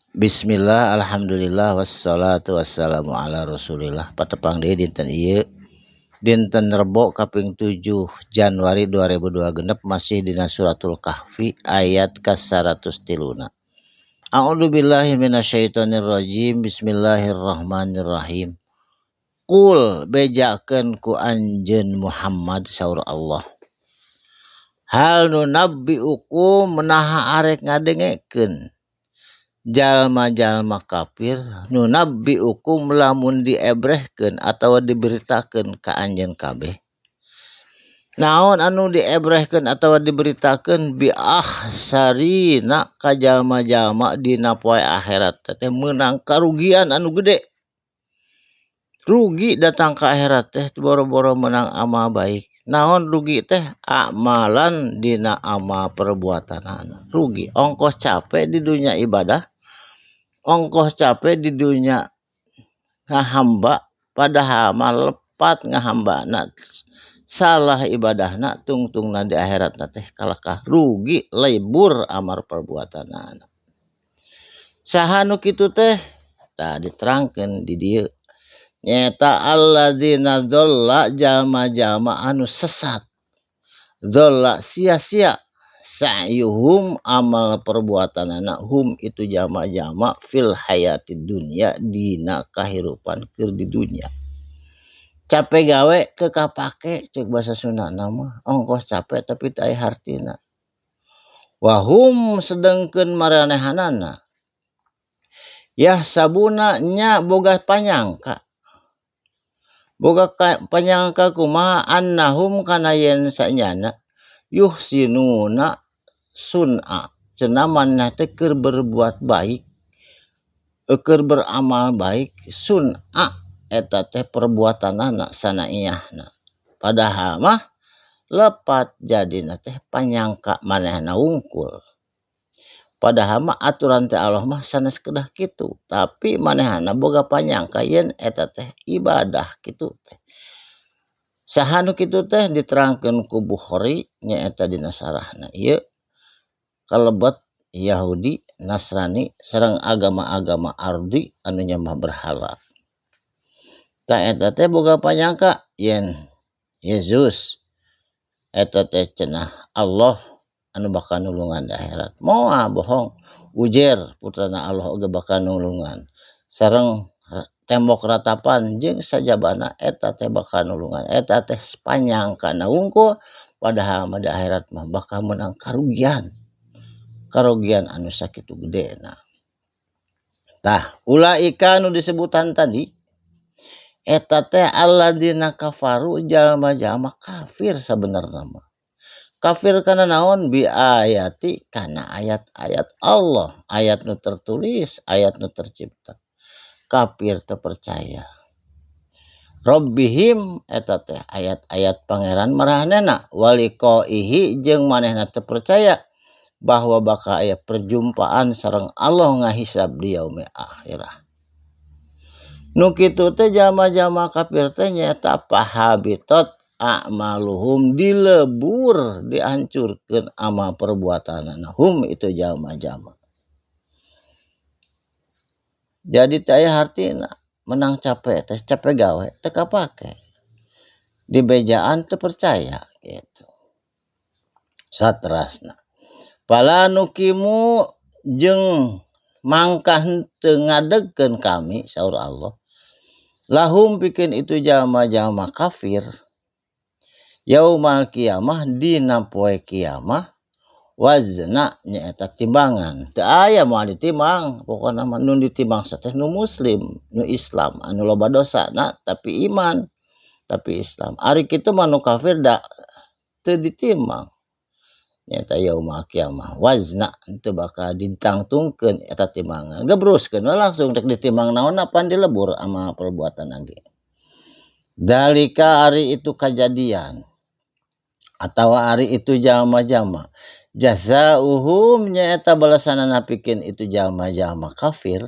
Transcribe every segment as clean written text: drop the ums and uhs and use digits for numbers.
Bismillah, alhamdulillah, wassalatu wassalamu ala rasulillah. Patepang deui dinten ieu dinten Rebo kaping 7 Januari 2002 masih dina suratul kahfi ayat ke-103. A'udzubillahi minasyaitonir rajim. Bismillahirrahmanirrahim. Qul bejakeun ku anjeun Muhammad saur Allah. Hal nunabbiukum menaha arek ngadengekeun jalma-jalma kafir nunabbiukum lamun diebrehkeun atawa diberitakeun ka anjeun kabeh. Naon anu diebrehkeun atawa diberitakeun bi ahsarina ka jalma-jalma dina poe akhirat teh meunang karugian anu gede. Rugi datang ke akhirat teh boro-boro menang amal baik. Naon rugi teh? Amalan dina amal perbuatanana. Rugi. Ongkos capek di dunia ibadah. Ongkos capek di dunia ngahamba. Padahal mah lepat ngahambana. Salah ibadahna tungtungna di akhiratna teh kalakah rugi lebur amal perbuatanana. Saha nu kitu teh? Tah diterangkeun di dieu. Nyata alladzina dhalla jalma-jalma anu sesat. Dhalla sia-sia sa'yuhum amal perbuatanana hum itu jalma-jalma fil hayati dunya dina kahirupan keur di dunya. Capek gawe teu kapake ceuk basa Sunda mah ongkos capek tapi teu aya hartina. Wahum sedengkeun maranehanana yah sabuna nya boga panyangka. Boga panyangka kumaha annahum kana yen sanyana yuhsinuna sun'a cenah maneh teh keur berbuat baik keur beramal baik sun'a eta teh perbuatanana sanaiyahna padahal mah lepat jadina teh panyangka manehna wungkul. Padahal mah aturan teh Allah mah sanes kedah kitu, tapi manehna boga panyangka yen eta teh ibadah kitu teh. Saha nu kitu teh diterangkeun ku Bukhari nyaeta dina sarahna ieu kalebet Yahudi, Nasrani sareng agama-agama ardi anu nyembah berhala. Tah eta teh boga panyangka yen Yesus eta teh cenah Allah anu bakal nulungan di akhirat. Moal bohong. Ujer putrana Allah oge bakal nulungan. Sareng tembok ratapan jeung sajabana eta teh bakal nulungan. Eta teh panyangkana wungkul padahal mah di akhirat mah bakal menang karugian. Karugian anu sakitu gedena. Tah, ulaika anu disebutan tadi eta teh alladzina kafaru jalma-jalma kafir sabenerna mah. Kafir kana naon bi ayati kana ayat-ayat Allah, ayat nu tertulis, ayat nu tercipta. Kafir teu percaya. Rabbihim eta teh ayat-ayat pangeran marahanena waliqaihi jeung manehna teu percaya bahwa bakal aya perjumpaan sareng Allah ngahisab di yaumil akhirah. Nu kitu teh jalma-jalma kafir teh nyaeta pahabitot a'maluhum dilebur dihancurkeun amal perbuatanana hum itu jalma-jalma. Jadi teu aya hartina menang capek teh capek gawe teu kapake. Di bejaan teu percaya gitu. Saterasna. Pala nukimu jeung mangkah teu ngadegkeun kami saur Allah. Lahum pikeun itu jalma-jalma kafir yaumal kiamah dina poe kiamah wazna nyaeta timbangan. Teu aya moal ditimbang, pokona mah nu ditimbang teh nu muslim, nu Islam, anu loba dosana tapi iman, tapi Islam. Ari kitu mah nu kafir da teu ditimbang. Nyaeta yaumal kiamah wazna teu bakal ditangtungkeun eta timbangan. Gebruskeun langsung rek ditimbang naonna pan dilebur amal perbuatan lagi. Dalika ari itu kejadian atau hari itu jalma-jalma jazauhum nyaeta balasanana pikeun itu jalma-jalma kafir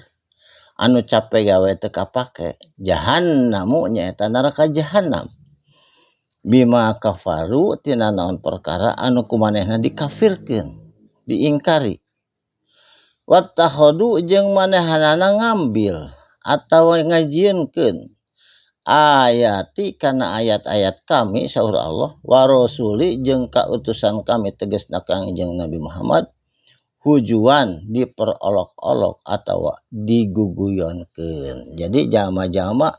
anu capek gawe teu kapake jahannamu nyaeta neraka jahanam bima kafaru tina naon perkara anu kumanehna dikafirkeun diingkari Wattakhadu jeung manehanana ngambil atawa ngajieunkeun ayati kana ayat-ayat kami saur Allah wa rasuli jeung kautusan kami tegasna Kangjeng Nabi Muhammad hujuan diperolok-olok atawa diguguyonkeun. Jadi jalma-jalma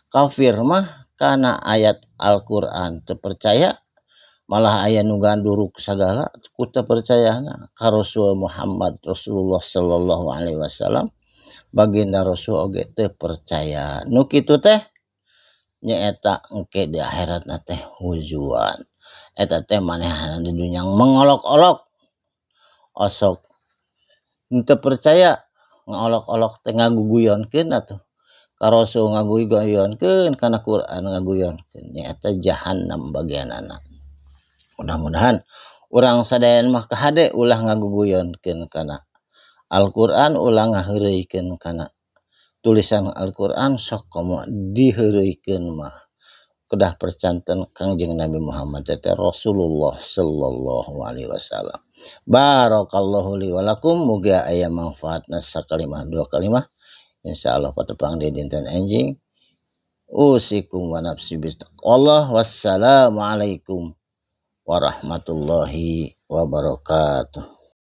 kafir mah kana ayat Al-Qur'an teu percaya malah aya nu ganduruk sagala ku teu percayana ka Rasul Muhammad Rasulullah sallallahu alaihi wasallam baginda Rasul oge teu percaya. Nu kitu teh nyaeta engke di akhiratna teh hujuan. Eta teh manehna di dunya mengolok-olok osok teu percaya ngolok-olok teh ngaguguyonkeun atuh ka Rasul ngaguguyonkeun kana Quran ngaguyonkeun nyaeta jahanam bagianana. Mudah-mudahan urang sadayana mah kahade ulah ngaguguyonkeun kana Al-Qur'an ulah ngaheureuikeun kana tulisan Al-Qur'an sok komo diheureuikeun mah kedah percanten Kangjeng Nabi Muhammad teh Rasulullah sallallahu alaihi wasallam. Barakallahu li wa lakum muga aya manfaatna sakalimah dua kalimah insyaallah patepang di dinten enjing usikum wa nafsi bitaqwallah wassalamu alaikum warahmatullahi wabarakatuh.